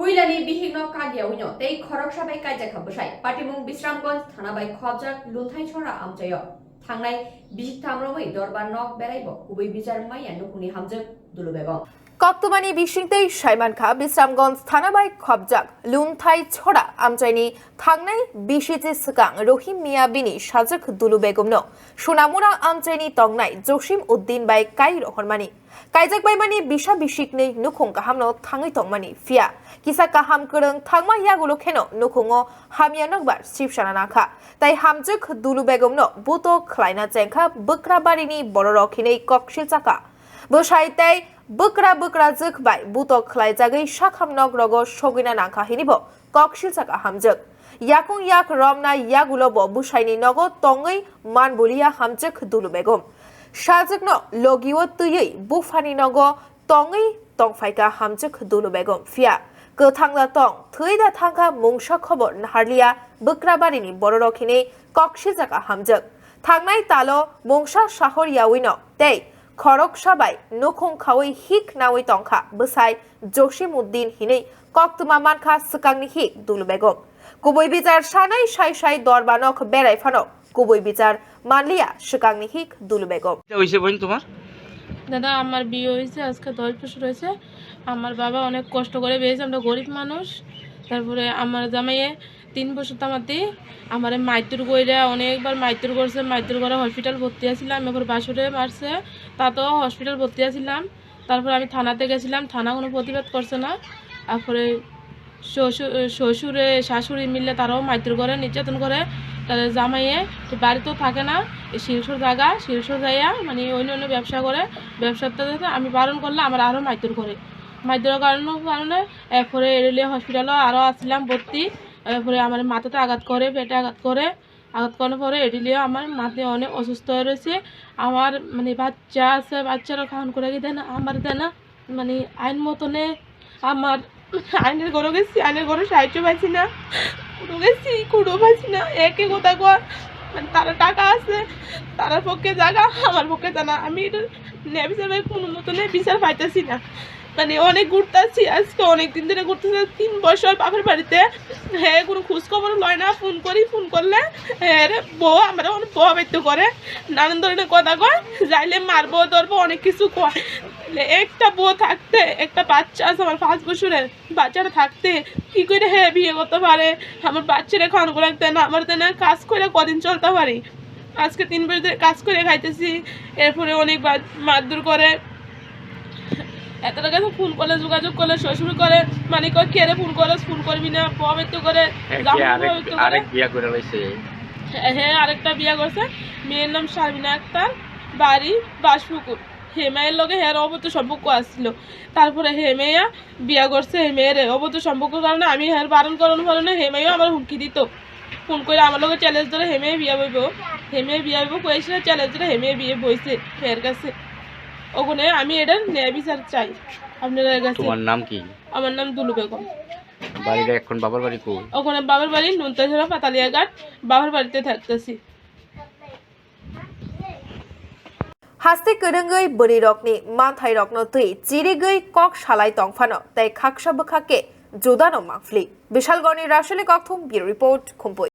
Kuilani Bihik no Kagiawino, they Koroksa by Kajaka Busai, Patimung Bisramgons, Tana by Kobjak, Luntai Chora Amjayo, Tanglai, Bihik Tamrowi, Dorban Nok Beraibo, Kubwi Bichar Maya, Nukhwng Hamzak, Dulubego. কক্তমানি বিশিংতেই সাইমানখা Bishramganj থানাবাই খবজাক লুনথাই ছড়া আমচাইনি থাংনাই বিশিজে সিগাং রহিম মিয়া বিনি সাজক Dulu বেগমনো Sonamura আমচাইনি তংনাই Jasim Uddin by কাই রহরমানি কাইজাক বাইমানি বিশা বিশিকनै নুখং কাহামনো থাङै তংমানি ফিয়া কিসা কাহাম করং থাংमा यागुलो खेनो नुखुङो हामिया नगबार सिपसाना नाखा ताई हामजक दुलु बेगमनो बुतो खलाइना जेंखा बोक्राबारिनि बररखिनै ककसिल चाका Busai tay bukra zukbai butok khlaijagei shakhamnog rogo shogina nangkha hinibo kokshil saka hamjuk yakung yak romna yagulobo busaini nogo tongei manbulia hamjuk dulu begum shajukno logiwo tuyei bufani nogo tongei tongfaika hamjuk dulu begum fia gothangla tong thuida thangka mungsa khobor naharlia bukrabarini bororokhini kokshil saka hamjuk thangnai talo mungsa shahor yawino tei খরক সবাই নুখং খাওই হিক নাওই তংখা বসাই জসিম উদ্দিন হিনেই কক্তমা মানখা সুকাংনি হিক দুলু বেগম কুবই বিচার সানাই সাই সাই দরবানক বেড়াই Fanon কুবই বিচার মানলিয়া সুকাংনি হিক দুলু বেগম হইছে বোন তোমার দাদা আমার বিয়ে হয়েছে আজকে 10 বছর হয়েছে আমার বাবা অনেক কষ্ট করে বেঁচে আমরা গরিব মানুষ তারপরে আমার জামাইয়ে 3 বছর তামাতে আমার মাইতুর কইরা অনেকবার মাইতুর করছে মাইতুর করে হসপিটাল ভর্তি আছিলাম এবার বাসুরে মারছে তাতেও হসপিটাল ভর্তি আছিলাম তারপর আমি থানাতে গেছিলাম থানা কোনো প্রতিবাদ করছে না তারপরে শ্বশুরে শাশুড়ি মিলে তারাও মাইতুর করে নির্যাতন করে তাদের জামাইয়ে বাড়িতেও থাকে না শিলসর জায়গা শিলসর যাইয়া মানে অন্য ব্যবসা করে ব্যবসাতে আমি বারণ করলে আমার আরও মাইতুর করে মাইতুরের কারণে এরপরে এরিয়া হসপিটালও আরও আসছিলাম ভর্তি এরপরে আমার মাথাতে আঘাত করে পেটে আঘাত করার পরে এডিলিও আমার মাথায় অনেক অসুস্থ হয়ে রয়েছে আমার মানে বাচ্চা আছে বাচ্চারা খাওয়ান করে দেয় না আমার দেয় না মানে আইন মতনে আমার আইনের ঘরে গেছি আইনের ঘরে সাহায্য পাইছি না কুড়ো পাইছি না একে কথা কর মানে তারা টাকা আছে তার পক্ষে জায়গা আমার পক্ষে জানা আমি এটা নেবিচার ভাই কোনো মতনে বিচার পাইতেছি না মানে অনেক ঘুরতেছি আজকে অনেক দিন ধরে ঘুরতেছি 3 বছর বাপের বাড়িতে হ্যাঁ কোনো খোঁজখবর লয় না ফোন করলে হ্যাঁ রে বউ আমরা অনেক প্রভাবিত করে নানান ধরনের কথা কয় যাইলে মারবো ধরবো অনেক কিছু কয় একটা বউ থাকতে একটা বাচ্চা আছে আমার 5 বছরের বাচ্চাটা থাকতে কি করে হ্যাঁ বিয়ে করতে পারে আমার বাচ্চারা খাওয়ানো রাখতে না আমার না কাজ করে কদিন চলতে পারি আজকে 3 বছর ধরে কাজ করে খাইতেছি এরপরে অনেক মারধর করে এতটা কাছে ফোন করলে যোগাযোগ করলে শ্বশুর করে মানে কয় কে রে ফোন করবি না প্রভাবিত করে হ্যাঁ আরেকটা বিয়া করছে মেয়ের নাম শারমিনা আক্তার বাড়ি বাসপুকুর হেমায়ের লগে হ্যাঁ অবৈধ সম্পর্ক আসছিল তারপরে হেমেয়া বিয়া করছে হেমেয়ের অবৈধ সম্পর্কের কারণে আমি হ্যাঁ বারণ করানোর কারণে হেমেও আমার হুমকি দিত ফোন করে আমার লগে চ্যালেঞ্জ ধরে হেমেয়ে বিয়া বইব কয়েছিল চ্যালেঞ্জ ধরে হেমেয়ে বিয়ে বইছে হের কাছে ওখানে আমি এটা ন্যায় বিচার চাই আপনাদের কাছে তোমার নাম কি আমার নাম দুলু বেগম বাড়িটা এখন বাবার বাড়ি কই ওখানে বাবার বাড়ি নুনতাছড়া পাতালিয়া ঘাট বাবার বাড়িতে থাকতেছি হাস্তে করঙ্গই বরি রকনি মানথাই রকনো তুই চিরিগই কক শালাই তংফানো তাই খাকসা বখাকে জোদানো মাফলি বিশালগড়নি রাসেলে ককথুম ব্যুরো রিপোর্ট খুম্পুই।